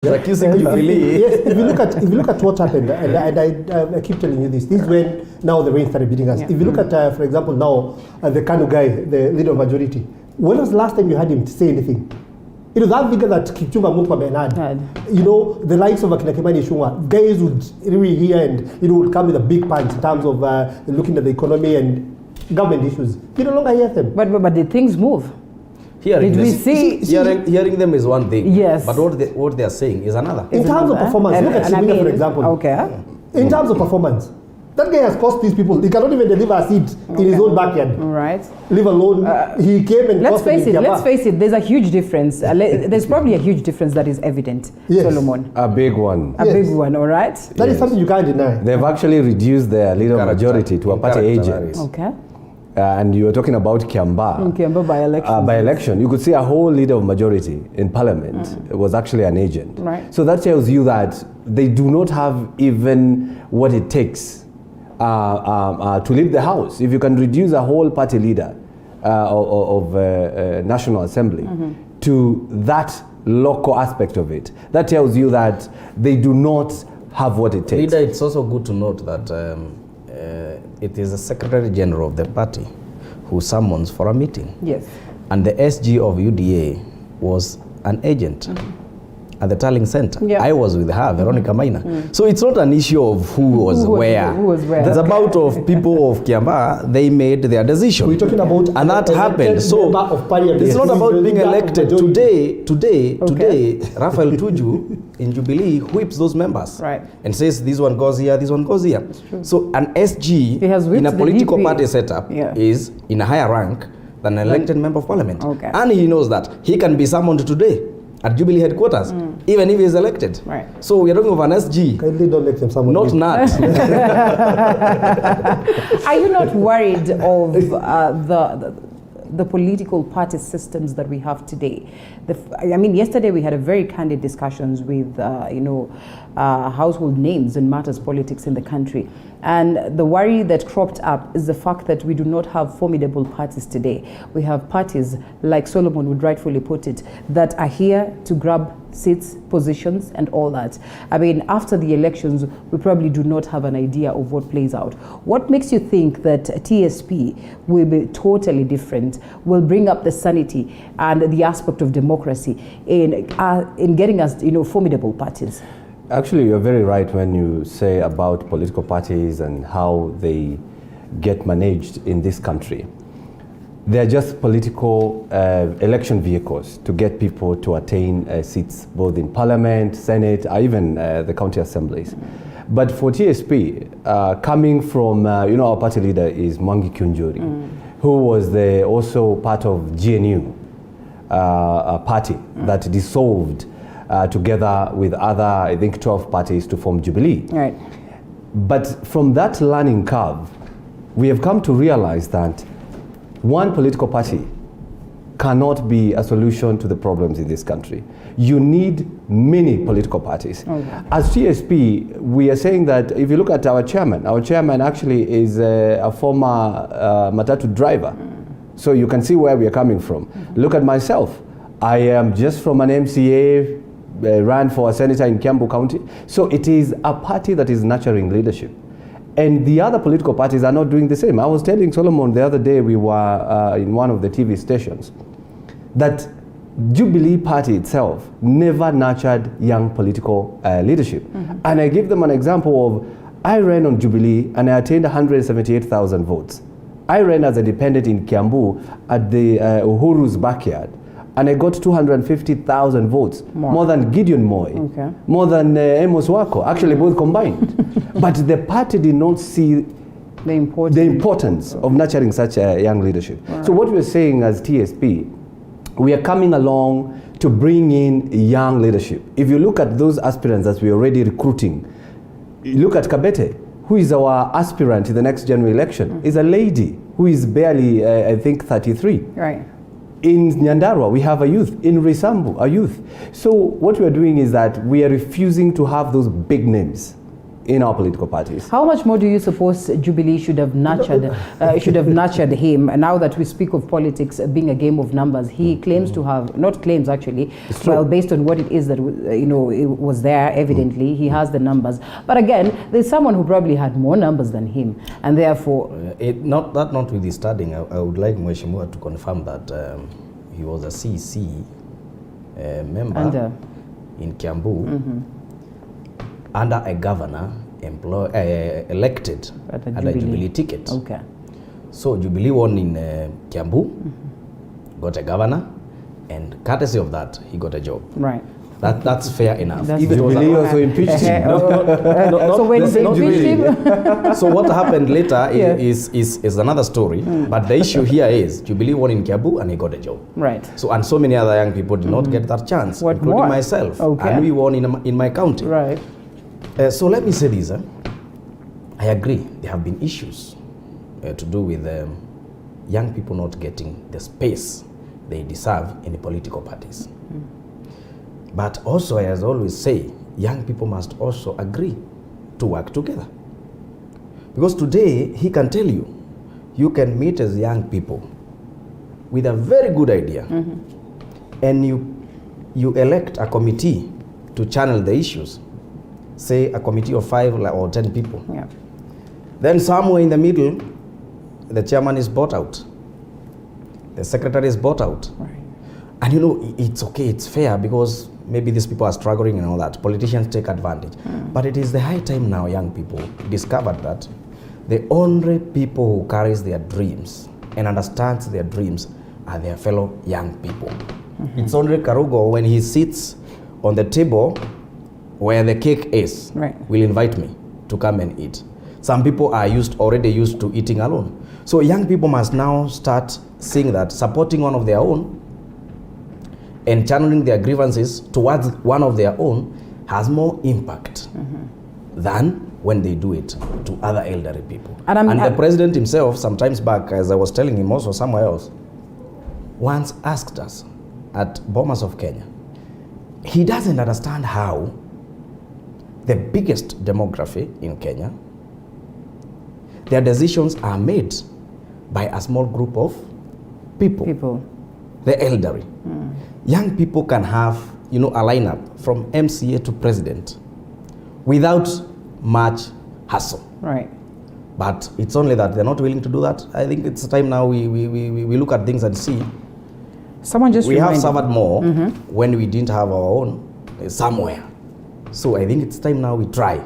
Accusing Jubilee. Yes, if you look at what happened, and I keep telling you this is when now the rain started beating us. Yeah. If you look at, for example, now the Kanu guy, the leader of majority, when was the last time you heard him say anything? It was that figure that Kipchumba Mutwa had. You know, the likes of Akina Kimani Ichung'wah, guys would really hear and would come with a big punch in terms of looking at the economy and government issues. You no longer hear them. But did things move? Hearing them is one thing. Yes. But what they are saying is another. In terms of performance, look at Simina, for example. Okay. In terms of performance, that guy has cost these people. He cannot even deliver a seat in his own backyard. Right. Leave alone, he came and let's face it, there's a huge difference. There's probably a huge difference that is evident, yes. Solomon. A big one. A big one, all right? That is something you can't deny. They've actually reduced their leader majority to a party agent. Okay. And you were talking about Kiamba. Kiamba by-election. By election, you could see a whole leader of majority in parliament was actually an agent. Right. So that tells you that they do not have even what it takes to lead the house. If you can reduce a whole party leader of National Assembly to that local aspect of it, that tells you that they do not have what it takes. Leader, it's also good to note that it is the Secretary General of the party who summons for a meeting. Yes. And the SG of UDA was an agent at the Tallying Center. Yeah. I was with her, Veronica Maina. So it's not an issue of who was where. It's about of people of Kiamba, they made their decision. We're talking about and that happened. So it's not about being elected. Today, Raphael Tuju in Jubilee whips those members. Right. And says this one goes here, this one goes here. So an SG in a political party setup is in a higher rank than an elected member of parliament. Okay. And he knows that he can be summoned today at Jubilee headquarters, even if he is elected. Right. So we are talking of an SG. Kindly don't let them summon not NAT. Are you not worried of the political party systems that we have today? I mean, yesterday we had a very candid discussions with, household names and matters politics in the country. And the worry that cropped up is the fact that we do not have formidable parties today. We have parties, like Solomon would rightfully put it, that are here to grab seats, positions, and all that. I mean, after the elections, we probably do not have an idea of what plays out. What makes you think that TSP will be totally different, will bring up the sanity and the aspect of democracy in getting us, formidable parties? Actually, you're very right when you say about political parties and how they get managed in this country. They're just political election vehicles to get people to attain seats, both in parliament, senate, or even the county assemblies. But for TSP, coming from, our party leader is Mwangi Kiunjuri, who was also part of GNU party that dissolved together with other, I think, 12 parties to form Jubilee. Right. But from that learning curve, we have come to realize that one political party cannot be a solution to the problems in this country. You need many political parties. Okay. As TSP, we are saying that if you look at our chairman actually is a former Matatu driver. So you can see where we are coming from. Look at myself. I am just from an MCA, ran for a senator in Kiambu County. So it is a party that is nurturing leadership. And the other political parties are not doing the same. I was telling Solomon the other day, we were in one of the TV stations, that Jubilee Party itself never nurtured young political leadership. And I give them an example of, I ran on Jubilee and I attained 178,000 votes. I ran as a dependent in Kiambu at the Uhuru's backyard. And I got 250,000 votes, more than Gideon Moy, more than Amos Wako, actually both combined. But the party did not see the importance of nurturing such a young leadership. Right. So what we're saying as TSP, we are coming along to bring in young leadership. If you look at those aspirants that we're already recruiting, look at Kabete, who is our aspirant in the next general election, is a lady who is barely, I think, 33. Right. In Nyandarua, we have a youth. In Risambu, a youth. So what we are doing is that we are refusing to have those big names in our political parties. How much more do you suppose Jubilee should have nurtured him? Now that we speak of politics being a game of numbers, he claims to have, not claims actually, well, based on what it is that it was there, evidently he has the numbers. But again, there's someone who probably had more numbers than him, and therefore, notwithstanding, I would like Mheshimiwa to confirm that he was a CC member in Kiambu. Under a governor elected at a Jubilee ticket. Okay. So Jubilee won in Kiambu, got a governor, and courtesy of that, he got a job. Right. That's fair enough. Jubilee also impeached him. So when they impeached him, so what happened later is another story. But the issue here is Jubilee won in Kiambu and he got a job. Right. So and so many other young people did not get that chance, including myself. Okay. And we won in my county. Right. So let me say this. I agree, there have been issues to do with young people not getting the space they deserve in the political parties. But also, as I always say, young people must also agree to work together. Because today, he can tell you, you can meet as young people with a very good idea, and you elect a committee to channel the issues. Say a committee of 5 or 10 people. Yeah. Then somewhere in the middle, the chairman is bought out. The secretary is bought out. Right. And it's okay, it's fair, because maybe these people are struggling and all that. Politicians take advantage. But it is the high time now young people discovered that the only people who carries their dreams and understands their dreams are their fellow young people. It's only Karugo, when he sits on the table where the cake is, will invite me to come and eat. Some people are already used to eating alone. So young people must now start seeing that supporting one of their own and channeling their grievances towards one of their own has more impact than when they do it to other elderly people. And the president himself, sometimes back, as I was telling him also somewhere else, once asked us at Bomas of Kenya, he doesn't understand how the biggest demography in Kenya, their decisions are made by a small group of people. The elderly. Young people can have, a lineup from MCA to president without much hassle. Right. But it's only that they're not willing to do that. I think it's time now we look at things and see. We have suffered more when we didn't have our own somewhere. So I think it's time now we try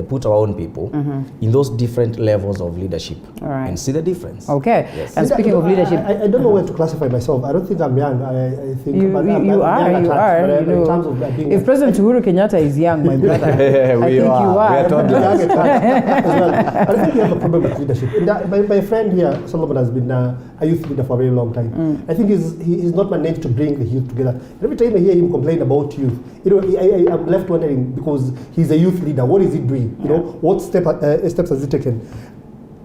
put our own people in those different levels of leadership and see the difference. Okay. Yes. And speaking of leadership, I don't know where to classify myself. I don't think I'm young. I think you are. In terms of being if President Uhuru Kenyatta is young, my brother, I think you are. We are toddlers. But I think we have a problem with leadership. My friend here, Solomon, has been a youth leader for a very long time. I think he's not managed to bring the youth together. Every time I hear him complain about youth, I'm left wondering, because he's a youth leader, what is he doing? What steps has he taken?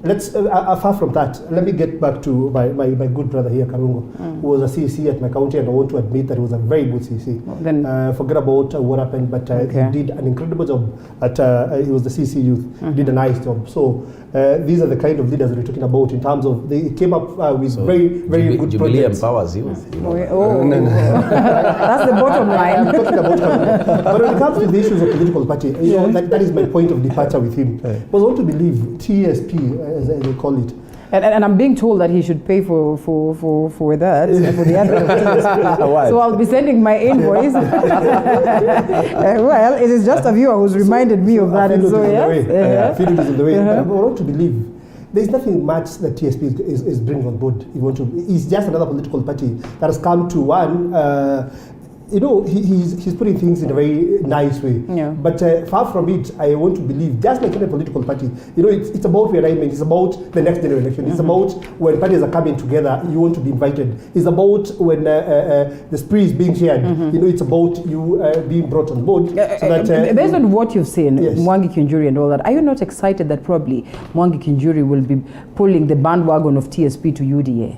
Let's far from that, let me get back to my good brother here, Karungo, who was a CC at my county, and I want to admit that he was a very good CC. Forget about what happened, but he did an incredible job he was the CC youth, did a nice job. So these are the kind of leaders that we're talking about in terms of, they came up with very good Jubilee projects. empowers youth. That's the bottom line. I'm talking about Karungo. But when it comes to the issues of political party, that is my point of departure with him. But I want to believe TSP, as they call it. And I'm being told that he should pay for that, for the advert. So I'll be sending my invoice. Well, it is just a viewer who's reminded me of that. So feeling is in the way. But I want to believe there's nothing much that TSP is bringing on board. It's just another political party that has come to one. He's putting things in a very nice way. But far from it, I want to believe, just like in a political party, it's about realignment, it's about the next general election, it's about when parties are coming together, you want to be invited. It's about when the spree is being shared, it's about you being brought on board. Based on what you've seen, Mwangi Kinjuri and all that, are you not excited that probably Mwangi Kinjuri will be pulling the bandwagon of TSP to UDA?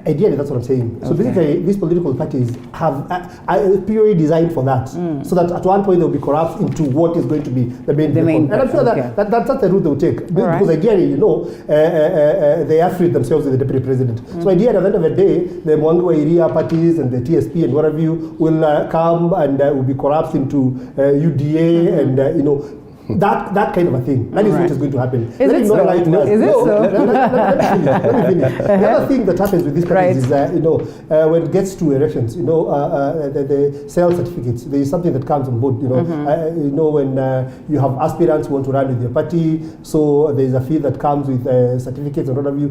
Ideally, that's what I'm saying. So basically, these political parties have a period designed for that, so that at one point they'll be corrupt into what is going to be the main. And I'm sure that's the route they'll take. Because ideally, they affiliate themselves with the deputy president. So ideally, at the end of the day, the Mwangi area parties and the TSP and whatever you will come and will be corrupt into UDA and that kind of a thing. That is what is going to happen. Is it so? Let me finish. The other thing that happens with these parties is when it gets to elections, the sales certificates, there is something that comes on board. When you have aspirants who want to run with your party, so there is a fee that comes with certificates and what have you.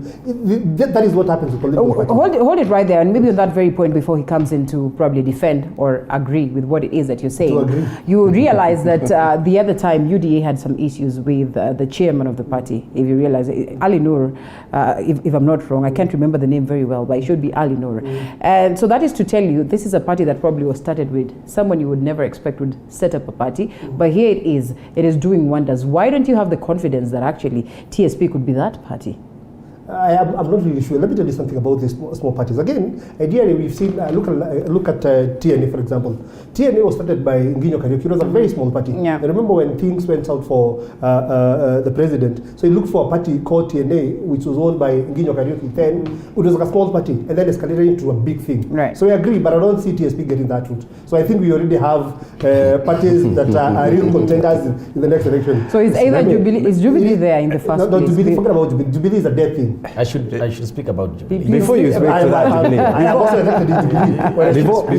That is what happens with political parties. Hold it right there, and maybe on that very point, before he comes in to probably defend or agree with what it is that you're saying, you realize that the other time UDA had some issues with the chairman of the party. If you realize, Ali Noor, if I'm not wrong, I can't remember the name very well, but it should be Ali Noor. And so that is to tell you, this is a party that probably was started with someone you would never expect would set up a party, but here it is doing wonders. Why don't you have the confidence that actually TSP could be that party? I'm not really sure. Let me tell you something about these small parties. Again, ideally, we've seen, look at TNA, for example. TNA was started by Nginyo Kariuki. It was a very small party. I remember when things went out for the president, so he looked for a party called TNA, which was owned by Nginyo Kariuki. Then it was like a small party, and then escalated into a big thing. So we agree, but I don't see TSP getting that route. So I think we already have parties that are real contenders in the next election. So it's either Jubilee, is Jubilee there in the first place? No, Jubilee, forget about Jubilee. Jubilee is a dead thing. I should speak about Jubilee. Before you speak to that, Jubilee. I have also elected in Jubilee. Before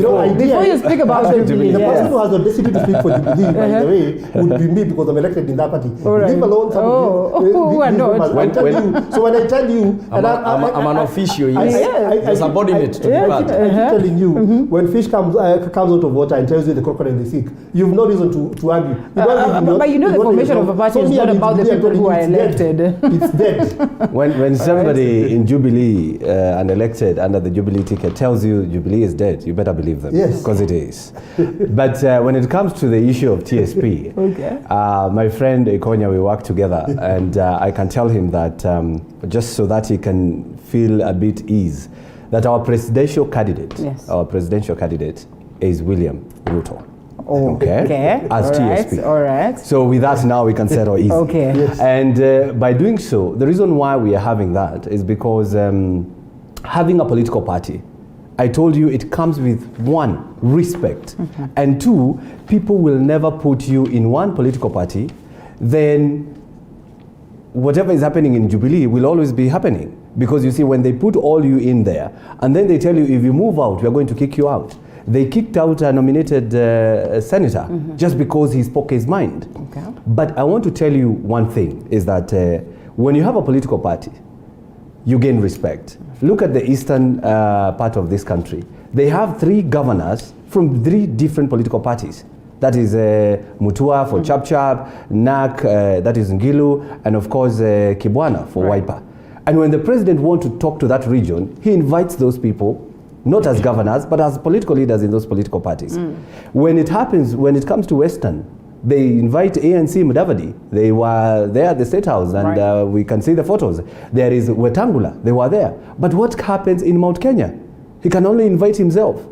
you speak about Jubilee, the person who has the audacity to speak for Jubilee, by the way, would be me because I'm elected in that party. Leave alone some who are not. So when I tell you, I'm an official. Yes, subordinate to the party. I keep telling you, when fish comes out of water and tells you the crocodile is sick, you have no reason to argue. But the formation of a party is not about the people who are elected. It's dead. When somebody in Jubilee and elected under the Jubilee ticket tells you Jubilee is dead, you better believe them. Yes. Because it is. But when it comes to the issue of TSP, my friend Ikonya, we work together, and I can tell him that just so that he can feel a bit ease, that our presidential candidate is William Ruto. As TSP. All right. So with that now we can settle easy. Yes. And by doing so, the reason why we are having that is because having a political party, I told you it comes with one, respect, and two, people will never put you in one political party, then whatever is happening in Jubilee will always be happening. Because you see, when they put all you in there, and then they tell you if you move out, we are going to kick you out. They kicked out a nominated senator just because he spoke his mind. But I want to tell you one thing, is that when you have a political party, you gain respect. Look at the eastern part of this country. They have 3 governors from 3 different political parties. That is Mutua for Chap Chap, NAC, that is Ngilu, and of course Kibwana for Wiper. And when the president wants to talk to that region, he invites those people, not as governors, but as political leaders in those political parties. When it comes to Western, they invite ANC Mudavadi. They were there at the State House, and we can see the photos. There is Wetangula, they were there. But what happens in Mount Kenya? He can only invite himself.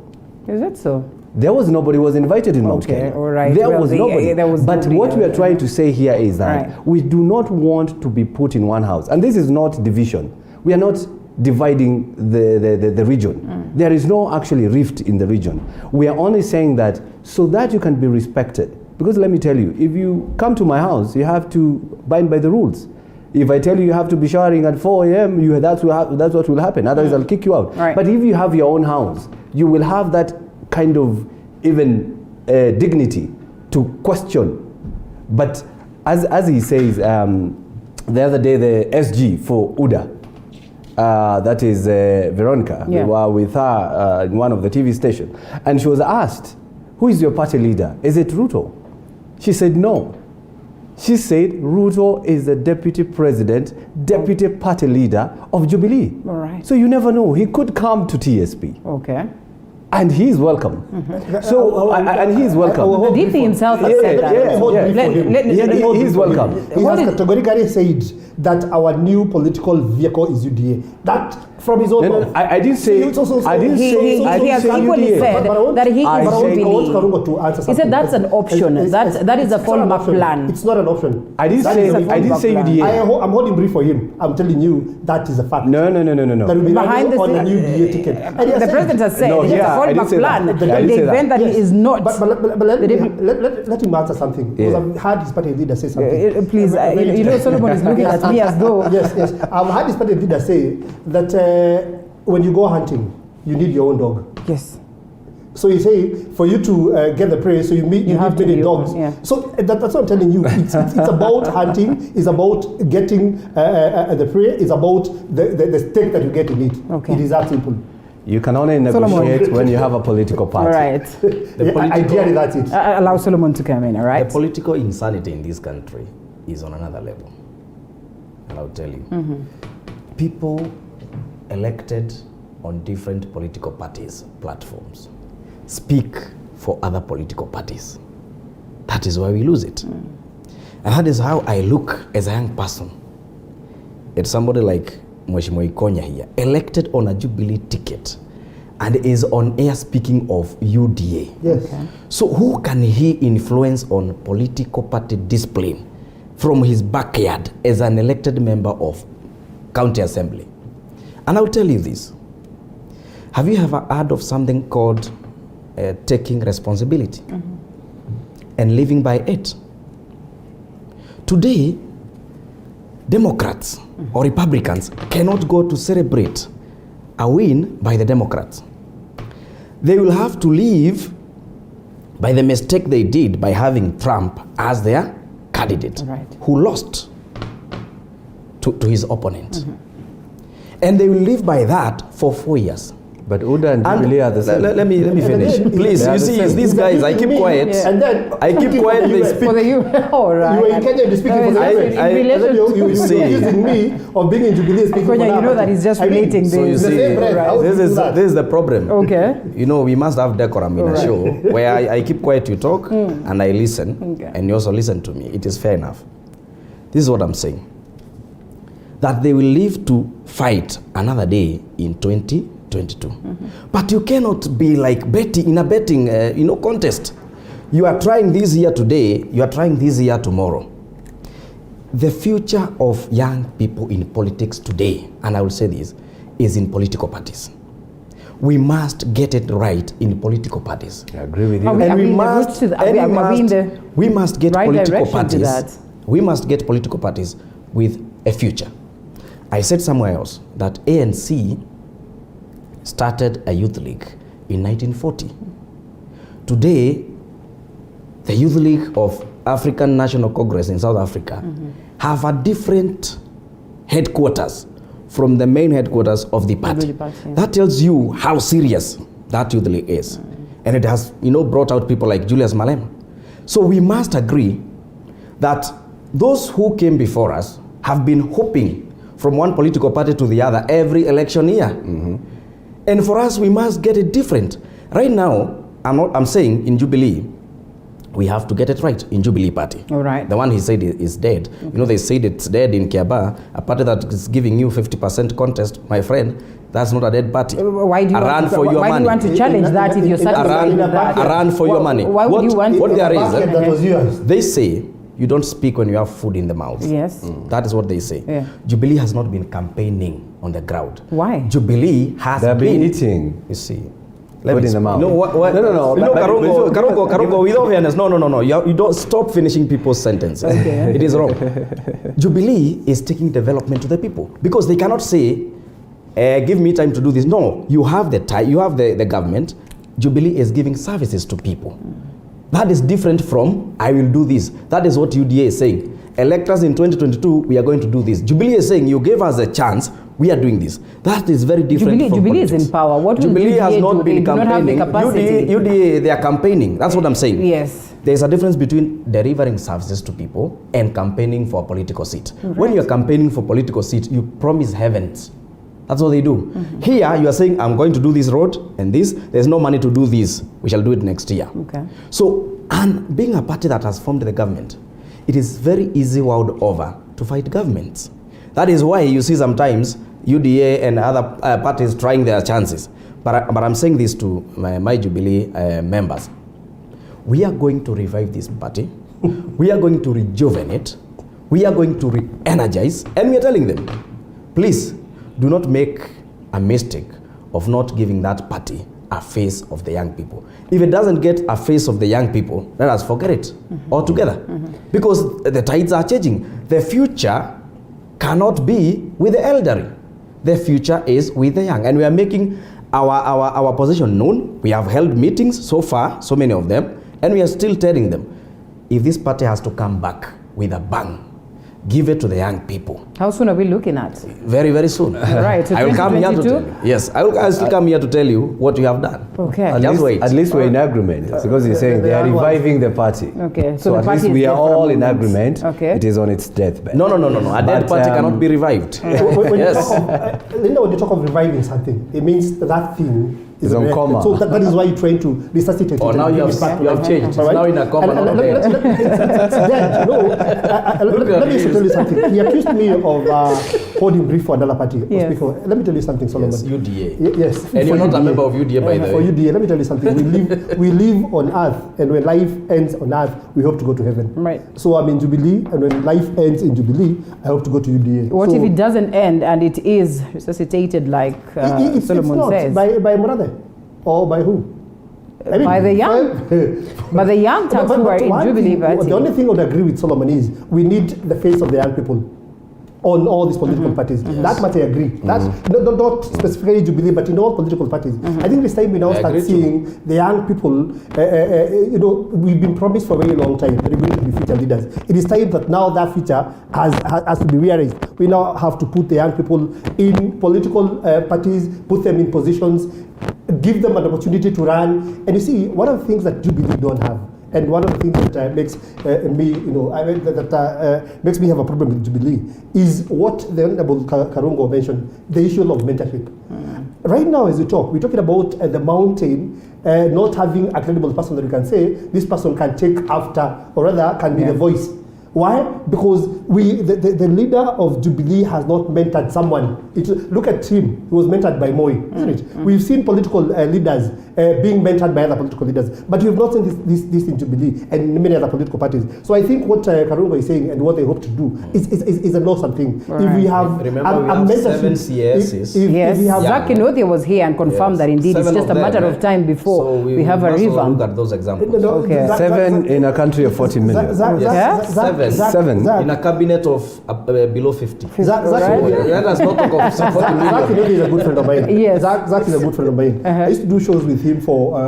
Is that so? There was nobody was invited in Mount Kenya. All right. There was nobody. But what we are trying to say here is that we do not want to be put in one house. And this is not division. We are not dividing the region. There is no actually rift in the region. We are only saying that so that you can be respected. Because let me tell you, if you come to my house, you have to abide by the rules. If I tell you have to be showering at 4 a.m., that's what will happen. Otherwise, I'll kick you out. But if you have your own house, you will have that kind of even dignity to question. But as he says, the other day, the SG for UDA, that is Veronica, we were with her in one of the TV stations, and she was asked, who is your party leader? Is it Ruto? She said no. She said Ruto is the deputy president, deputy party leader of Jubilee. All right. So you never know. He could come to TSP. Okay. And he's welcome. So, and he's welcome. The DP himself has said that. He's welcome. He has categorically said that our new political vehicle is UDA. That From his own mouth. I didn't say. He also I didn't said- say. He I has didn't say equally UDA. said that he is I want Jubilee. Karungo to answer something. He said that's an option. That is a it's not an fallback option. plan. It's not an option. I didn't That say. is a I didn't say fallback plan. UDA. I'm holding brief for him. I'm telling you that is a fact. No. That will be Behind running the on a scene- new DA ticket. And he has The said president it. has said No, it's a yeah, I didn't fallback say that. plan. I The didn't say event that Yes. he is not. But let him answer something. Because I've heard his party leader say something. Please, you know, Solomon is looking at me as though. Yes. I've heard his party leader say that when you go hunting, you need your own dog. Yes. So you say for you to get the prey, so you need have to many be dogs. open, yeah. So that's what I'm telling you. It's about hunting. It's about getting the prey. It's about the steak that you get in it. Okay. It is that simple. You can only negotiate when you have a political All party. right. Ideally, that's it. Allow Solomon to come in, all right? The political insanity in this country is on another level. And I'll tell you. People elected on different political parties' platforms speak for other political parties. That is why we lose it. And that is how I look as a young person at somebody like Mheshimiwa Ikonya here, elected on a Jubilee ticket and is on air speaking of UDA. Yes. Okay. So who can he influence on political party discipline from his backyard as an elected member of county assembly? And I'll tell you this. Have you ever heard of something called taking responsibility and living by it? Today, Democrats or Republicans cannot go to celebrate a win by the Democrats. They will have to live by the mistake they did by having Trump as their candidate, Right. who lost to his opponent. And they will live by that for 4 years. But UDA and Jubilee are the same. Let me finish. then- Please, They are you the see, same. these guys, I keep quiet. Yeah. And then I keep speaking quiet, for the they US, speak. For the you, all right. You were in Kenya, you're speaking for the No, US. it's in relation You were See. accusing me of being in Jubilee speaking for Konya, you that know that party. he's just I mean, relating So you this. the see, same breath, how would this you is do that? this is the problem. Okay. You know, we must have decorum in a show where I keep quiet, you talk, and I listen, Okay. and you also listen to me. It is fair enough. This is what I'm saying. That they will live to fight another day in 2022. But you cannot be like betting in a betting contest. You are trying this year today, you are trying this year tomorrow. The future of young people in politics today, and I will say this, is in political parties. We must get it right in political parties. I agree with you. Are we- And in we the must, route to the- and are we in the we must get right political direction to parties. that? We must get political parties with a future. I said somewhere else that ANC started a youth league in 1940. Today, the Youth League of African National Congress in South Africa have a different headquarters from the main headquarters of the party. Yeah. That tells you how serious that youth league is. And it has, brought out people like Julius Malema. So we must agree that those who came before us have been hoping from one political party to the other every election year. And for us, we must get it different. Right now, I'm saying in Jubilee, we have to get it right in Jubilee Party. All right. The one he said is dead. They said it's dead in Kiaba. A party that is giving you 50% contest, my friend, that's not a dead party. Why do you a run want to, for your why money. do you want to challenge that if you're A satisfied with that? run for your money. Why would you want what to- there is, Basket that was yours. they say you don't speak when you have food in the mouth. Yes. That is what they say. Yeah. Jubilee has not been campaigning on the ground. Why? Jubilee has They've been been eating. You see. Food in the mouth. No, what? No. Karongo, without fairness, no. You don't stop finishing people's sentences. Okay. It is wrong. Jubilee is taking development to the people because they cannot say, give me time to do this. No, you have the time, you have the government. Jubilee is giving services to people. That is different from, I will do this. That is what UDA is saying. Electors in 2022, we are going to do this. Jubilee is saying, you gave us a chance, we are doing this. That is very different from Jubilee is politics. in power. What will Jubilee has UDA not do? been They do not have the campaigning. capacity. UDA, they are campaigning. That's what I'm saying. Yes. There's a difference between delivering services to people and campaigning for a political seat. When you're campaigning for political seat, you promise heavens. That's what they do. Here, you are saying, I'm going to do this road and this. There's no money to do this. We shall do it next year. Okay. So, and being a party that has formed the government, it is very easy world over to fight governments. That is why you see sometimes UDA and other parties trying their chances. But I'm saying this to my Jubilee members. We are going to revive this party. We are going to rejuvenate. We are going to re-energize. And we are telling them, please do not make a mistake of not giving that party a face of the young people. If it doesn't get a face of the young people, let us forget it altogether. Because the tides are changing. The future cannot be with the elderly. The future is with the young. And we are making our position known. We have held meetings so far, so many of them, and we are still telling them, if this party has to come back with a bang, give it to the young people. How soon are we looking at? Very, very soon. Right. So I will come here to tell you. Yes, I'll still come here to tell you what you have done. Okay. Just wait. At least we're in agreement, because he's saying they are reviving the party. Okay. So the at party least is we dead are for a all in moment. agreement. Okay. It is on its deathbed. No. A dead party cannot be revived. When Yes. you talk of, Linda, when you talk of reviving something, it means that thing is on resurrected. coma. So that is why you're trying to resuscitate Oh, it. now and you bring it back have to life. changed. It's All right? now in a coma, not dead. It's dead. No. Let me tell you something. He accused me of holding brief for another party. Yes. Let me tell you something, Solomon. Yes, UDA. Yes. And you're for not a UDA. member of UDA, by the For way. UDA, let me tell you something. We live on earth, and when life ends on earth, we hope to go to heaven. Right. So I'm in Jubilee, and when life ends in Jubilee, I hope to go to UDA. What so if it doesn't end and it is resuscitated like it's Solomon not. says? By Murade? Or by who? I mean, By the young. But the young But who are in one Jubilee thing, party. the only thing I would agree with Solomon is we need the face of the young people on all these political parties. That much I agree. That's not specifically Jubilee, but in all political parties. I think this time we now I start agree seeing the young people, we've been promised for a very long time that they're going to be future leaders. It is time that now that future has to be realized. We now have to put the young people in political parties, put them in positions, give them an opportunity to run. And you see, one of the things that Jubilee don't have, and one of the things that makes me, makes me have a problem with Jubilee is what the Honorable Karungo mentioned, the issue of mentorship. Right now, as we talk, we're talking about the mountain not having a credible person that we can say this person can take after, or rather can be the voice. Why? Because the leader of Jubilee has not mentored someone. Look at him. He was mentored by Moi, isn't it? We've seen political leaders being mentored by other political leaders, but we've not seen this in Jubilee and in many other political parties. So I think what Karungo is saying and what they hope to do is an awesome thing. Right. If we have Remember, we have 7 CSs. Yes, Zach Kinothia was here and confirmed that indeed 7 it's just of a matter them, of time before so we have a must all revamp. look at those examples. Okay. 7 in a country of 40 million. Seven. Seven. In a cabinet of below 50. Zach Let us not talk of 40 Zach million. is a good friend of mine. Yes. Zach is a good friend of mine. I used to do shows with him for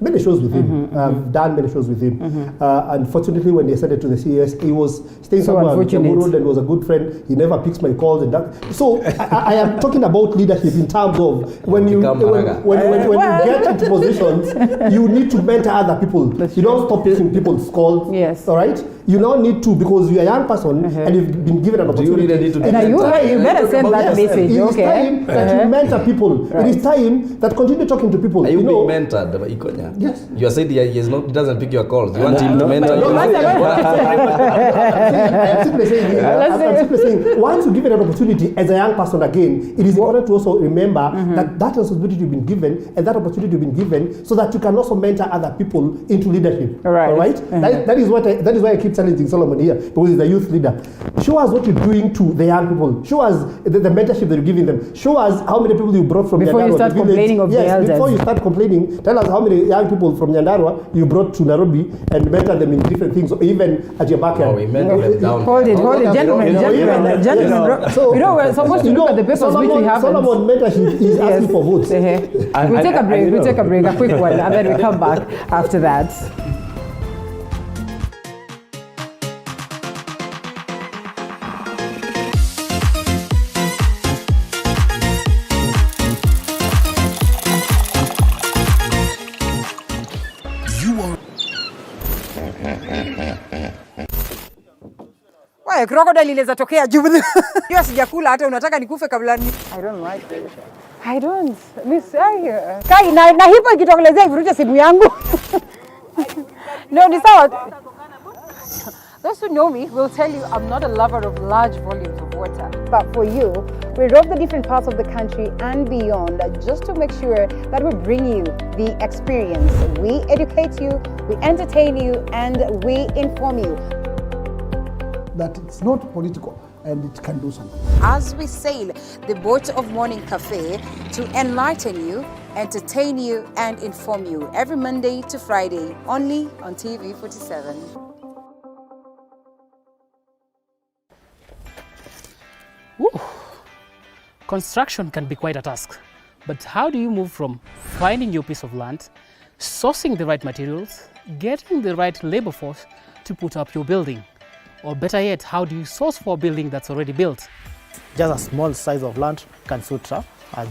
many shows with him. I've done many shows with him. Unfortunately, when they sent it to the CS, he was staying So somewhere on unfortunate. Jammu Road and was a good friend. He never picks my calls and that. So I am talking about leadership in terms of when you get into positions, you need to mentor other people. You don't stop picking people's calls. Yes. All right. You now need to, because you're a young person and you've been given an Do you opportunity. really need to do Now you that? better send that message, It is okay? time that you mentor people. Right. It is time that continue talking to people. Are you know, being mentored by Ikonya? Yes. You are saying he doesn't pick your calls. You want him to mentor No, you? I'm simply saying, once you give it an opportunity as a young person again, it is important to also remember that responsibility you've been given and that opportunity you've been given, so that you can also mentor other people into leadership. Right. All right. That is why I keep challenging Solomon here, because he's a youth leader. Show us what you're doing to the young people. Show us the mentorship that you're giving them. Show us how many people you brought from Before Nyandarua you start to the complaining of the elders. Before you start complaining, tell us how many young people from Nyandarua you brought to Nairobi and mentor them in different things, or even at your backyard. No, we mentor them down. Hold it, gentlemen. So, we're supposed to look at the papers which we have. Solomon mentorship is asking for votes. We'll take a break. We'll take a break, a quick one, and then we come back after that. Crocodile inaweza tokea juu. Hiyo sijakula hata unataka nikufe kabla ni. I don't like it. I don't. Miss Kai na hipo ikitokelezea ivuruche simu yangu. No, ni sawa. Those who know me will tell you I'm not a lover of large volumes of water. But for you, we rove the different parts of the country and beyond just to make sure that we bring you the experience. We educate you, we entertain you, and we inform you. That it's not political and it can do something. As we sail the boat of Morning Cafe to enlighten you, entertain you, and inform you every Monday to Friday, only on TV47. Woo. Construction can be quite a task, but how do you move from finding your piece of land, sourcing the right materials, getting the right labor force to put up your building? Or better yet, how do you source for a building that's already built? Just a small size of land can suit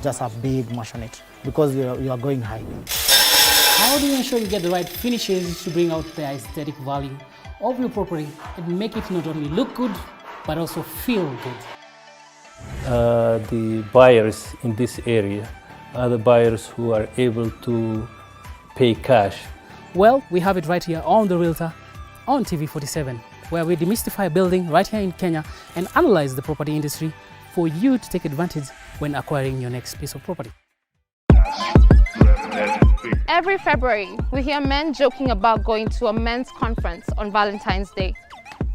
just a big maisonette because you are going high. How do you ensure you get the right finishes to bring out the aesthetic value of your property and make it not only look good, but also feel good? The buyers in this area are the buyers who are able to pay cash. Well, we have it right here on The Realtor on TV47, where we demystify building right here in Kenya and analyze the property industry for you to take advantage when acquiring your next piece of property. Every February, we hear men joking about going to a men's conference on Valentine's Day.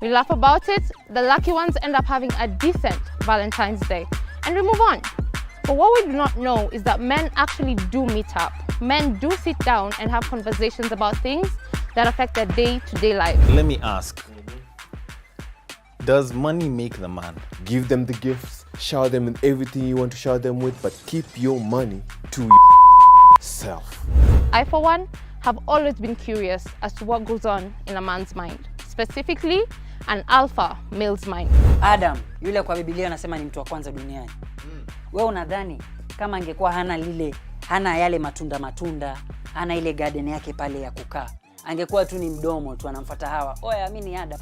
We laugh about it, the lucky ones end up having a decent Valentine's Day, and we move on. But what we do not know is that men actually do meet up. Men do sit down and have conversations about things that affect their day-to-day life. Let me ask, does money make the man? Give them the gifts, shower them with everything you want to shower them with, but keep your money to yourself. I, for one, have always been curious as to what goes on in a man's mind, specifically an alpha male's mind. Adam, yule kwa Biblia anasema ni mtu wa kwanza duniani. Wewe unadhani kama angekuwa hana yale matunda, hana ile garden yake pale ya kukaa, angekuwa tu ni mdomo tu anamfuata Hawa. Oya, mimi ni Adam.